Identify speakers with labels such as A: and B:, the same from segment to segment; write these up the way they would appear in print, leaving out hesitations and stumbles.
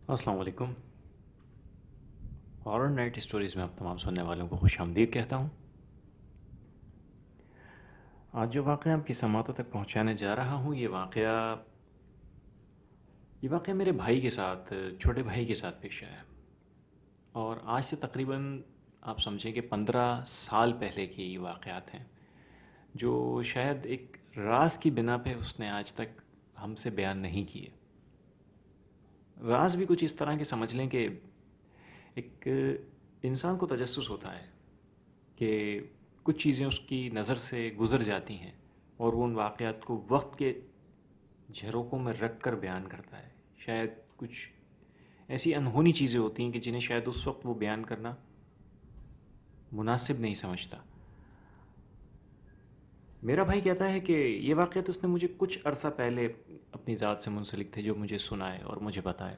A: السلام علیکم۔ Horror night stories میں آپ تمام سننے والوں کو خوش آمدید کہتا ہوں۔ آج جو واقعہ آپ کی سماعتوں تک پہنچانے جا رہا ہوں یہ واقعہ میرے بھائی کے ساتھ، چھوٹے بھائی کے ساتھ پیش آیا، اور آج سے تقریباً آپ سمجھیں کہ 15 سال پہلے کے یہ واقعات ہیں، جو شاید ایک راز کی بنا پہ اس نے آج تک ہم سے بیان نہیں کیے۔ راز بھی کچھ اس طرح کے سمجھ لیں کہ ایک انسان کو تجسس ہوتا ہے کہ کچھ چیزیں اس کی نظر سے گزر جاتی ہیں اور وہ ان واقعات کو وقت کے جھروکوں میں رکھ کر بیان کرتا ہے۔ شاید کچھ ایسی انہونی چیزیں ہوتی ہیں کہ جنہیں شاید اس وقت وہ بیان کرنا مناسب نہیں سمجھتا۔ میرا بھائی کہتا ہے کہ یہ واقعات اس نے مجھے کچھ عرصہ پہلے اپنی ذات سے منسلک تھے، جو مجھے سنائے اور مجھے بتائے،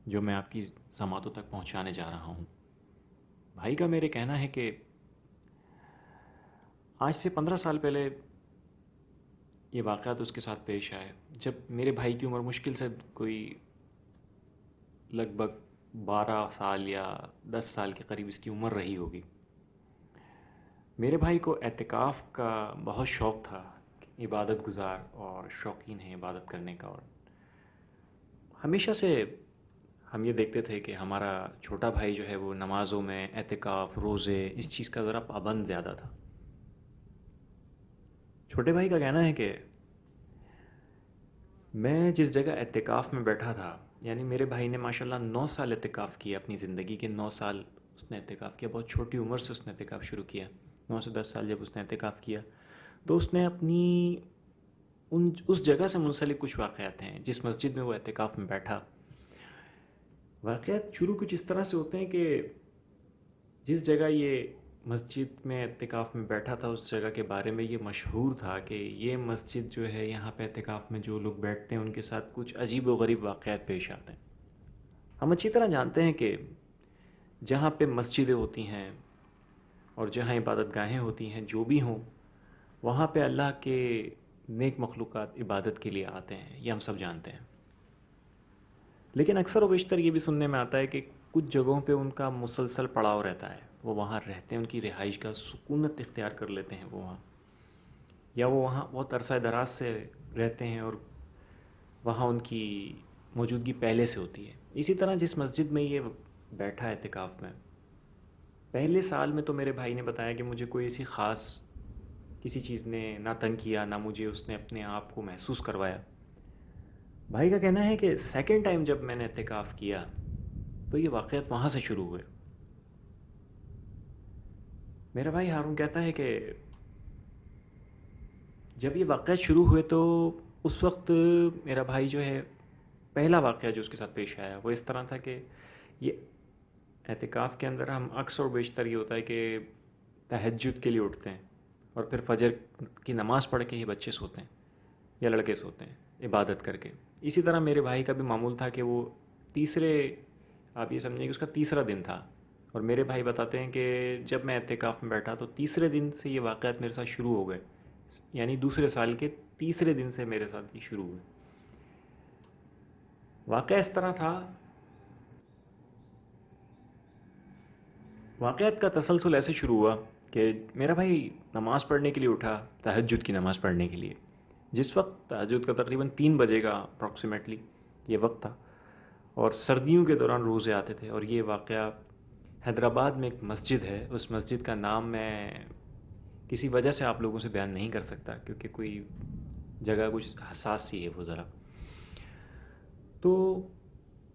A: جو میں آپ کی سماعتوں تک پہنچانے جا رہا ہوں۔ بھائی کا میرے کہنا ہے کہ آج سے 15 سال پہلے یہ واقعات اس کے ساتھ پیش آئے، جب میرے بھائی کی عمر مشکل سے کوئی لگ بھگ 12 سال یا 10 سال کے قریب اس کی عمر رہی ہوگی۔ میرے بھائی کو اعتکاف کا بہت شوق تھا، عبادت گزار اور شوقین ہے عبادت کرنے کا، اور ہمیشہ سے ہم یہ دیکھتے تھے کہ ہمارا چھوٹا بھائی جو ہے وہ نمازوں میں، اعتکاف، روزے، اس چیز کا ذرا پابند زیادہ تھا۔ چھوٹے بھائی کا کہنا ہے کہ میں جس جگہ اعتکاف میں بیٹھا تھا، یعنی میرے بھائی نے ماشاءاللہ 9 سال اعتکاف کیا، اپنی زندگی کے 9 سال اس نے اعتکاف کیا، بہت چھوٹی عمر سے اس نے اعتکاف شروع کیا۔ 9 سے 10 سال جب اس نے اعتکاف کیا تو اس نے اپنی اس جگہ سے منسلک کچھ واقعات ہیں جس مسجد میں وہ اعتکاف میں بیٹھا۔ واقعات شروع کچھ اس طرح سے ہوتے ہیں کہ جس جگہ یہ مسجد میں اعتکاف میں بیٹھا تھا، اس جگہ کے بارے میں یہ مشہور تھا کہ یہ مسجد جو ہے، یہاں پہ اعتکاف میں جو لوگ بیٹھتے ہیں ان کے ساتھ کچھ عجیب و غریب واقعات پیش آتے ہیں۔ ہم اچھی طرح جانتے ہیں کہ جہاں پہ مسجدیں ہوتی ہیں اور جہاں عبادت گاہیں ہوتی ہیں، جو بھی ہوں، وہاں پہ اللہ کے نیک مخلوقات عبادت کے لیے آتے ہیں، یہ ہم سب جانتے ہیں۔ لیکن اکثر و بیشتر یہ بھی سننے میں آتا ہے کہ کچھ جگہوں پہ ان کا مسلسل پڑاؤ رہتا ہے، وہ وہاں رہتے ہیں، ان کی رہائش کا سکونت اختیار کر لیتے ہیں وہ وہاں، یا وہ وہاں بہت عرصہ دراز سے رہتے ہیں اور وہاں ان کی موجودگی پہلے سے ہوتی ہے۔ اسی طرح جس مسجد میں یہ بیٹھا ہے اعتکاف میں، پہلے سال میں تو میرے بھائی نے بتایا کہ مجھے کوئی ایسی خاص کسی چیز نے نہ تنگ کیا، نہ مجھے اس نے اپنے آپ کو محسوس کروایا۔ بھائی کا کہنا ہے کہ سیکنڈ ٹائم جب میں نے اعتکاف کیا تو یہ واقعات وہاں سے شروع ہوئے۔ میرا بھائی ہارون کہتا ہے کہ جب یہ واقعات شروع ہوئے تو اس وقت میرا بھائی جو ہے، پہلا واقعہ جو اس کے ساتھ پیش آیا وہ اس طرح تھا کہ یہ اعتکاف کے اندر ہم اکثر و بیشتر یہ ہوتا ہے کہ تہجد کے لیے اٹھتے ہیں اور پھر فجر کی نماز پڑھ کے ہی بچے سوتے ہیں یا لڑکے سوتے ہیں عبادت کر کے۔ اسی طرح میرے بھائی کا بھی معمول تھا کہ وہ تیسرے، آپ یہ سمجھیں کہ اس کا تیسرا دن تھا، اور میرے بھائی بتاتے ہیں کہ جب میں اعتکاف میں بیٹھا تو تیسرے دن سے یہ واقعات میرے ساتھ شروع ہو گئے، یعنی دوسرے سال کے تیسرے دن سے میرے ساتھ یہ شروع ہوئے۔ واقعہ اس طرح تھا، واقعات کا تسلسل ایسے شروع ہوا کہ میرا بھائی نماز پڑھنے کے لیے اٹھا، تہجد کی نماز پڑھنے کے لیے، جس وقت تہجد کا تقریباً 3 بجے کا اپروکسیمیٹلی یہ وقت تھا، اور سردیوں کے دوران روزے آتے تھے۔ اور یہ واقعہ حیدرآباد میں ایک مسجد ہے، اس مسجد کا نام میں کسی وجہ سے آپ لوگوں سے بیان نہیں کر سکتا، کیونکہ کوئی جگہ کچھ حساس سی ہے وہ ذرا، تو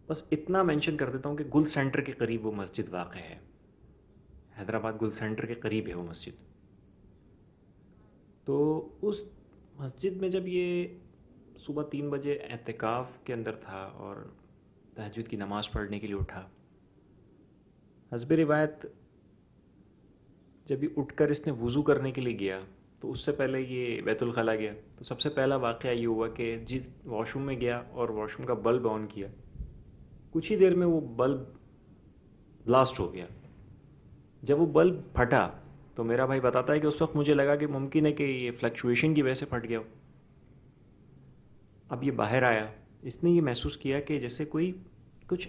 A: بس اتنا مینشن کر دیتا ہوں کہ گل سینٹر کے قریب وہ مسجد واقع ہے، حیدرآباد گل سینٹر کے قریب ہے وہ مسجد۔ تو اس مسجد میں جب یہ صبح 3 بجے اعتکاف کے اندر تھا اور تہجد کی نماز پڑھنے کے لیے اٹھا، حسب روایت جب یہ اٹھ کر اس نے وضو کرنے کے لیے گیا تو اس سے پہلے یہ بیت الخلاء گیا، تو سب سے پہلا واقعہ یہ ہوا کہ جس واش روم میں گیا اور واش روم کا بلب آن کیا، کچھ ہی دیر میں وہ بلب بلاسٹ ہو گیا۔ جب وہ بلب پھٹا تو میرا بھائی بتاتا ہے کہ اس وقت مجھے لگا کہ ممکن ہے کہ یہ فلکچویشن کی وجہ سے پھٹ گیا ہو۔ اب یہ باہر آیا، اس نے یہ محسوس کیا کہ جیسے کوئی کچھ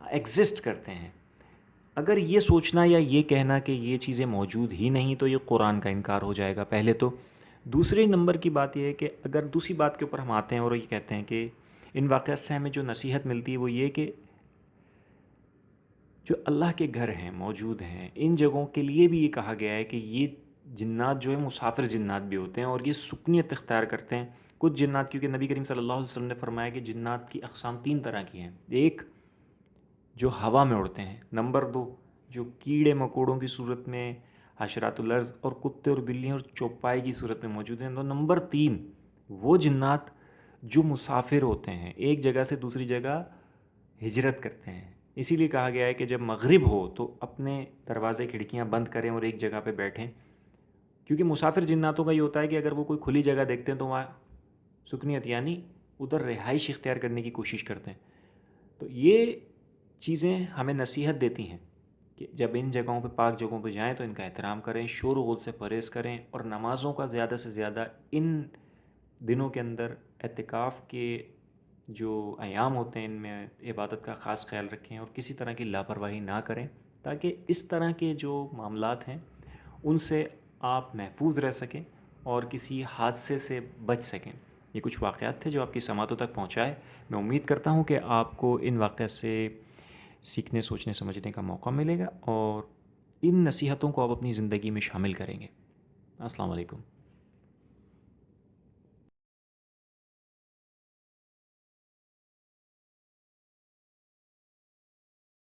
A: ایگزسٹ کرتے ہیں. اگر یہ سوچنا یا یہ کہنا کہ یہ چیزیں موجود ہی نہیں تو یہ قرآن کا انکار ہو جائے گا پہلے تو. دوسرے نمبر کی بات یہ ہے کہ اگر دوسری بات کے اوپر ہم آتے ہیں اور یہ کہتے ہیں کہ ان واقعات سے ہمیں جو نصیحت ملتی ہے وہ یہ کہ جو اللہ کے گھر ہیں موجود ہیں ان جگہوں کے لیے بھی یہ کہا گیا ہے کہ یہ جنات جو ہے مسافر جنات بھی ہوتے ہیں اور یہ سکنیت اختیار کرتے ہیں. کچھ جنات کیونکہ نبی کریم صلی اللہ علیہ وسلم نے فرمایا کہ جنات کی اقسام 3 طرح کی ہیں. ایک جو ہوا میں اڑتے ہیں. نمبر 2 جو کیڑے مکوڑوں کی صورت میں حشرات الارض اور کتے اور بلیاں اور چوپائے کی صورت میں موجود ہیں. تو نمبر 3 وہ جنات جو مسافر ہوتے ہیں ایک جگہ سے دوسری جگہ ہجرت کرتے ہیں. اسی لیے کہا گیا ہے کہ جب مغرب ہو تو اپنے دروازے کھڑکیاں بند کریں اور ایک جگہ پہ بیٹھیں, کیونکہ مسافر جناتوں کا یہ ہوتا ہے کہ اگر وہ کوئی کھلی جگہ دیکھتے ہیں تو وہاں سکنیت یعنی ادھر رہائش اختیار کرنے کی کوشش کرتے ہیں. تو یہ چیزیں ہمیں نصیحت دیتی ہیں کہ جب ان جگہوں پہ پاک جگہوں پہ جائیں تو ان کا احترام کریں, شور و غل سے پرہیز کریں اور نمازوں کا زیادہ سے زیادہ ان دنوں کے اندر اعتکاف کے جو ایام ہوتے ہیں ان میں عبادت کا خاص خیال رکھیں اور کسی طرح کی لاپرواہی نہ کریں تاکہ اس طرح کے جو معاملات ہیں ان سے آپ محفوظ رہ سکیں اور کسی حادثے سے بچ سکیں. یہ کچھ واقعات تھے جو آپ کی سماعتوں تک پہنچائے. میں امید کرتا ہوں کہ آپ کو ان واقعات سے سیکھنے سوچنے سمجھنے کا موقع ملے گا اور ان نصیحتوں کو آپ اپنی زندگی میں شامل کریں گے. السلام علیکم.